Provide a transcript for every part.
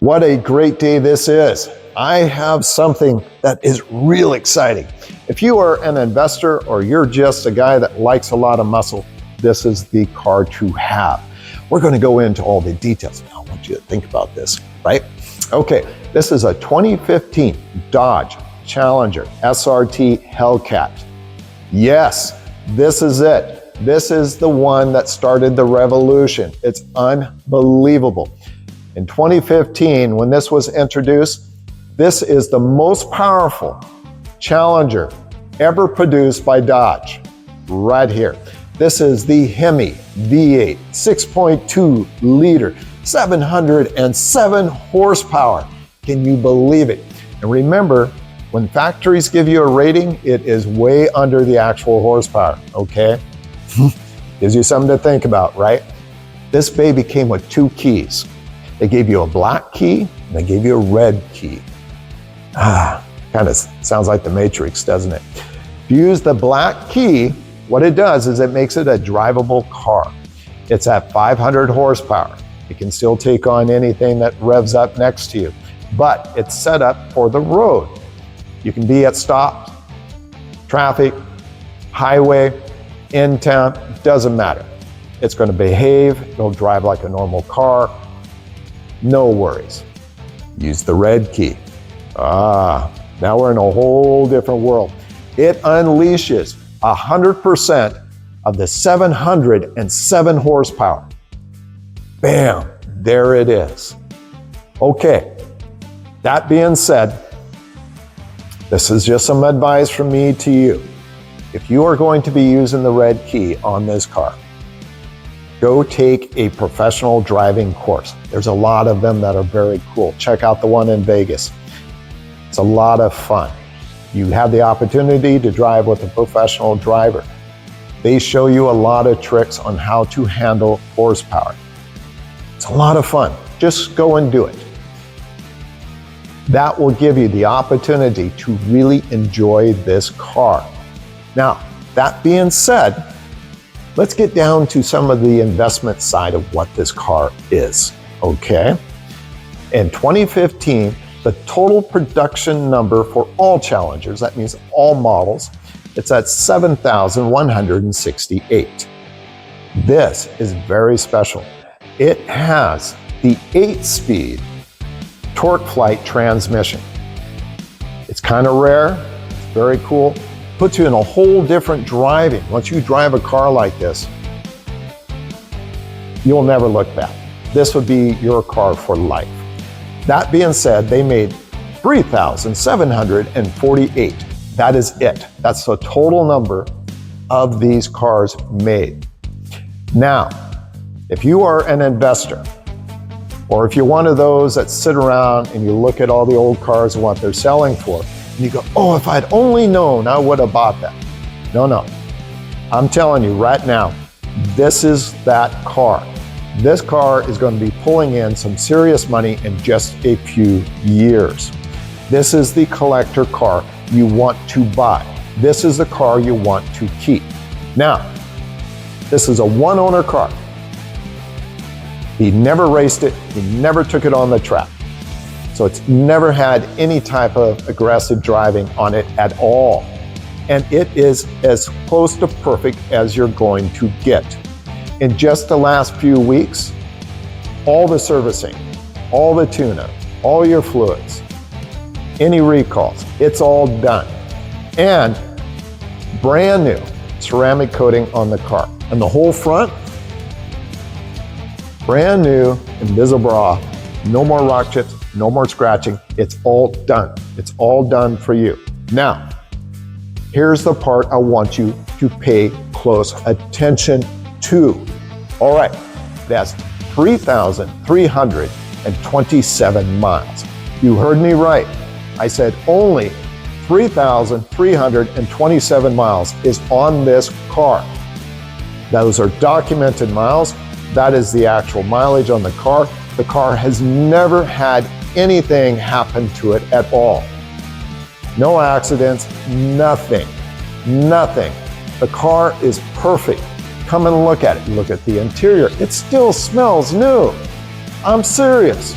What a great day this is. I have something that is real exciting. If you are an investor or you're just a guy that likes a lot of muscle, this is the car to have. We're going to go into all the details. I want you to think about this, right? Okay, this is a 2015 Dodge Challenger SRT Hell Cat. Yes, this is it. This is the one that started the revolution. It's unbelievable. In 2015, when this was introduced, this is the most powerful Challenger ever produced by Dodge, right here. This is the HEMI V8, 6.2 liter, 707 horsepower. Can you believe it? And remember, when factories give you a rating, it is way under the actual horsepower, okay? Gives you something to think about, right? This baby came with two keys. They gave you a black key and they gave you a red key. Kind of sounds like the Matrix, doesn't it? If you use the black key, what it does is it makes it a drivable car. It's at 500 horsepower. It can still take on anything that revs up next to you, but it's set up for the road. You can be at stops, traffic, highway, in town, doesn't matter. It's going to behave, it'll drive like a normal car, no worries. Use the red key. Now we're in a whole different world. It unleashes 100% of the 707 horsepower. Bam, there it is. Okay, that being said, this is just some advice from me to you. If you are going to be using the red key on this car, go take a professional driving course. There's a lot of them that are very cool. Check out the one in Vegas. It's a lot of fun. You have the opportunity to drive with a professional driver. They show you a lot of tricks on how to handle horsepower. It's a lot of fun. Just go and do it. That will give you the opportunity to really enjoy this car. Now, that being said, let's get down to some of the investment side of what this car is, okay? In 2015, the total production number for all Challengers, that means all models, it's at 7,168. This is very special. It has the 8-speed TorqueFlite transmission. It's kind of rare, it's very cool. Puts you in a whole different driving. Once you drive a car like this, you'll never look back. This would be your car for life. That being said, they made 3,748. That is it. That's the total number of these cars made. Now, if you are an investor, or if you're one of those that sit around and you look at all the old cars and what they're selling for, and you go, oh, if I'd only known, I would have bought that. No. I'm telling you right now, this is that car. This car is going to be pulling in some serious money in just a few years. This is the collector car you want to buy. This is the car you want to keep. Now, this is a one-owner car. He never raced it. He never took it on the track. So it's never had any type of aggressive driving on it at all. And it is as close to perfect as you're going to get. In just the last few weeks, all the servicing, all the tune-up, all your fluids, any recalls, it's all done. And brand new ceramic coating on the car. And the whole front, brand new Invisi-Bra, no more rock chips, no more scratching. It's all done. It's all done for you. Now, here's the part I want you to pay close attention to. All right, that's 3,327 miles. You heard me right. I said only 3,327 miles is on this car. Those are documented miles. That is the actual mileage on the car. The car has never had anything happen to it at all. No accidents, nothing. The car is perfect. Come and look at it. Look at the interior. It still smells new. I'm serious.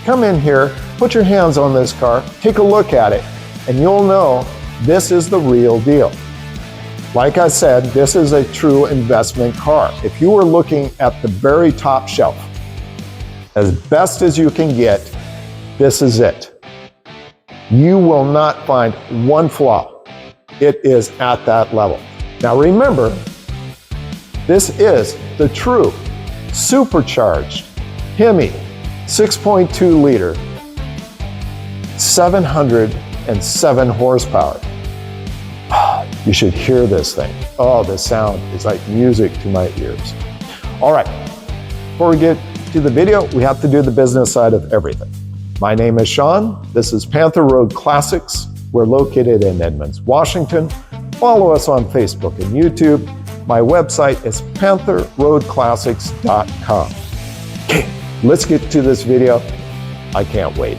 come in here, put your hands on this car, take a look at it, and you'll know this is the real deal. Like I said, this is a true investment car. If you were looking at the very top shelf, as best as you can get, this is it. You will not find one flaw. It is at that level. Now remember, this is the true supercharged HEMI 6.2 liter, 707 horsepower. You should hear this thing. Oh, the sound is like music to my ears. All right, before we get to the video, we have to do the business side of everything. My name is Sean. This is Panther Road Classics. We're located in Edmonds, Washington. Follow us on Facebook and YouTube. My website is pantherroadclassics.com. Okay, let's get to this video. I can't wait.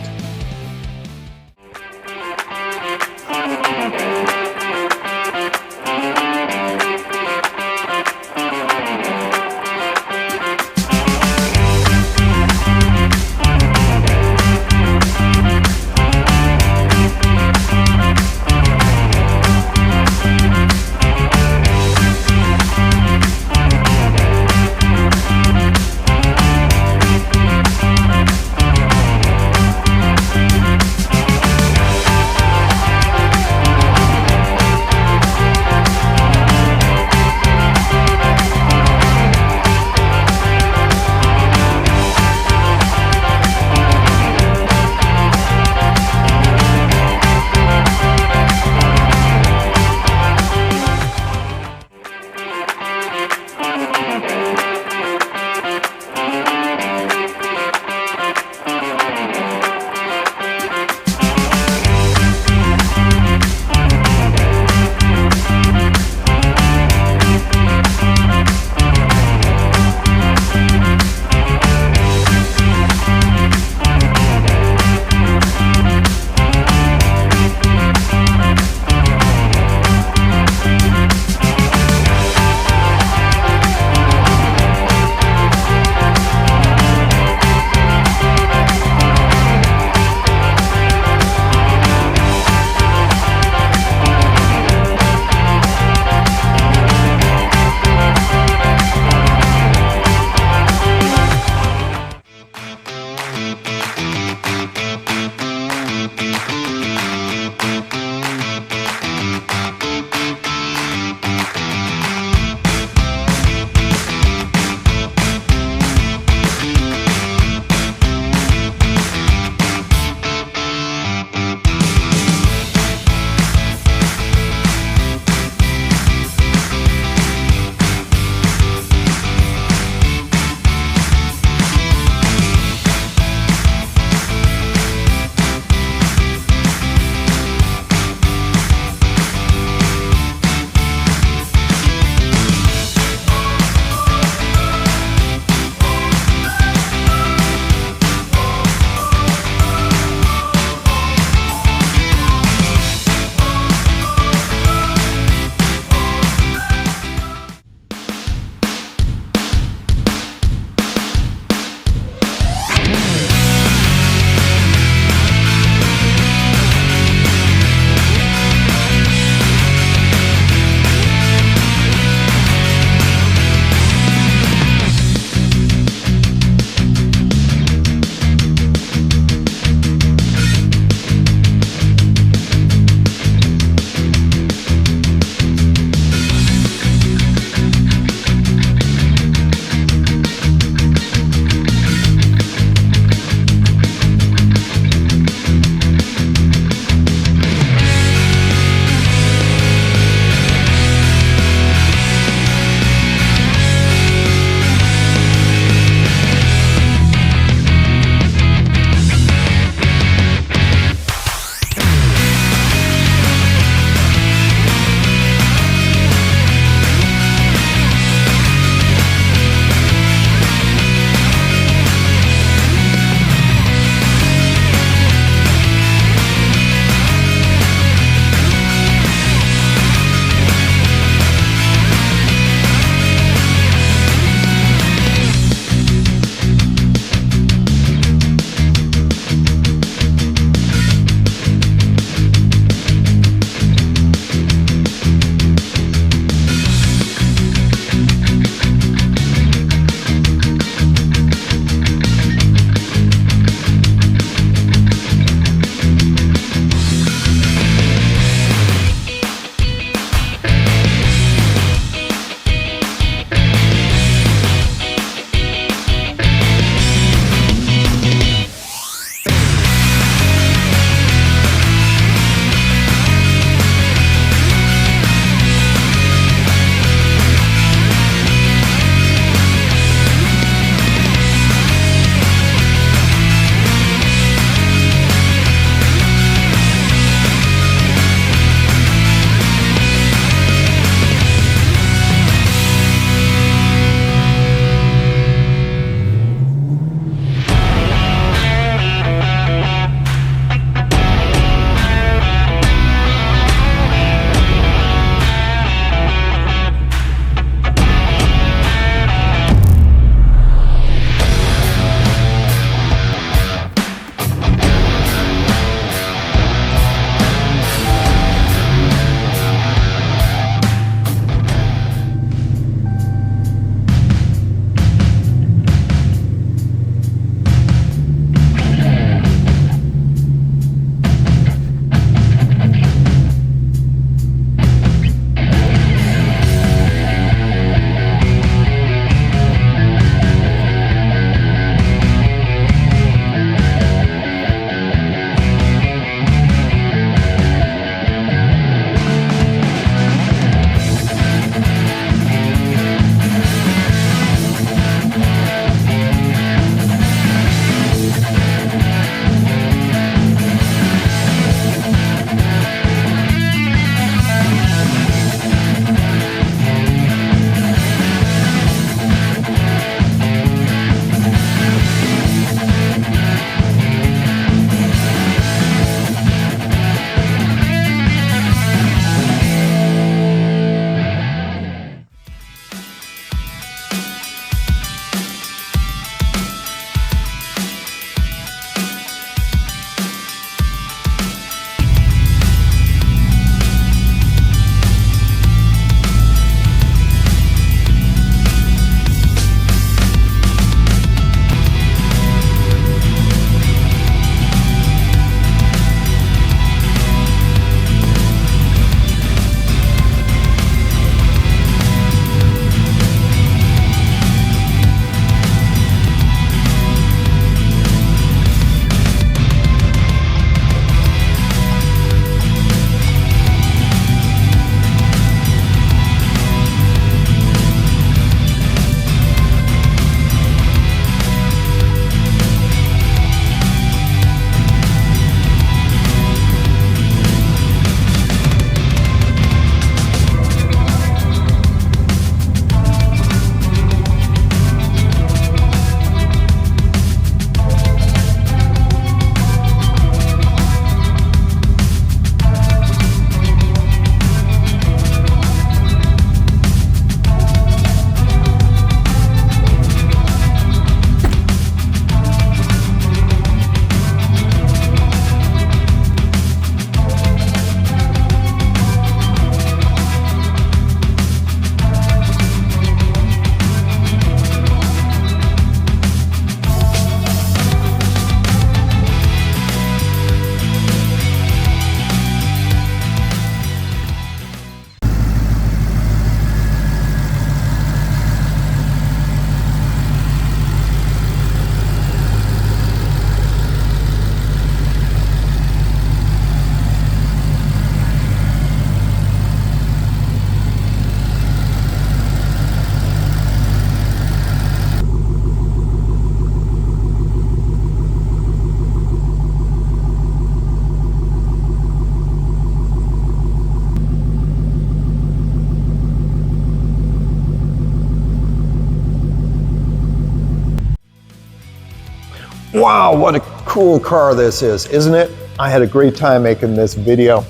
Wow, what a cool car this is, isn't it? I had a great time making this video.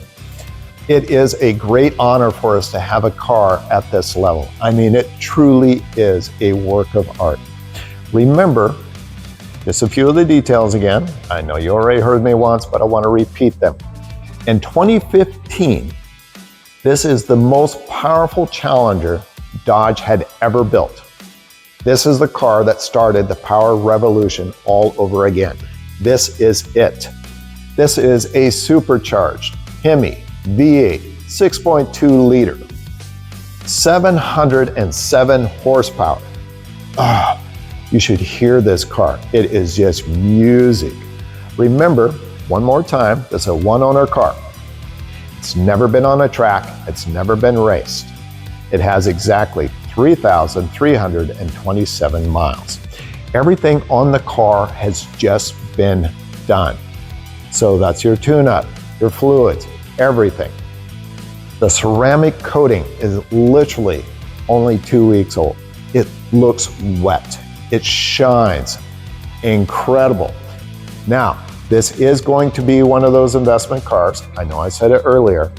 It is a great honor for us to have a car at this level. I mean, it truly is a work of art. Remember, just a few of the details again. I know you already heard me once, but I want to repeat them. In 2015, this is the most powerful Challenger Dodge had ever built. This is the car that started the power revolution all over again. This is it. This is a supercharged HEMI V8 6.2 liter, 707 horsepower. You should hear this car. It is just music. Remember, one more time, this is a one-owner car. It's never been on a track. It's never been raced. It has exactly 3,327 miles. Everything on the car has just been done. So that's your tune-up, your fluids, everything. The ceramic coating is literally only 2 weeks old. It looks wet. It shines. Incredible. Now, this is going to be one of those investment cars. I know I said it earlier,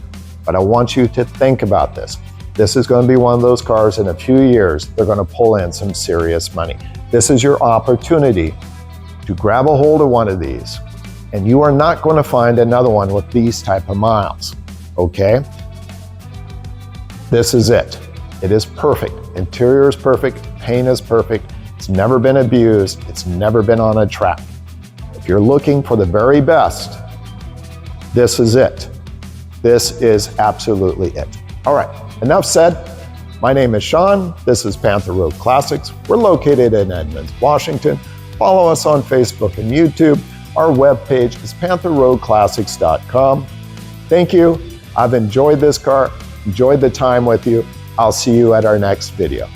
but I want you to think about this. This is going to be one of those cars in a few years, they're going to pull in some serious money. This is your opportunity to grab a hold of one of these, and you are not going to find another one with these type of miles, okay? This is it. It is perfect. Interior is perfect, paint is perfect. It's never been abused. It's never been on a track. If you're looking for the very best, this is it. This is absolutely it. All right, enough said. My name is Sean. This is Panther Road Classics. We're located in Edmonds, Washington. Follow us on Facebook and YouTube. Our webpage is pantherroadclassics.com. Thank you. I've enjoyed this car, enjoyed the time with you. I'll see you at our next video.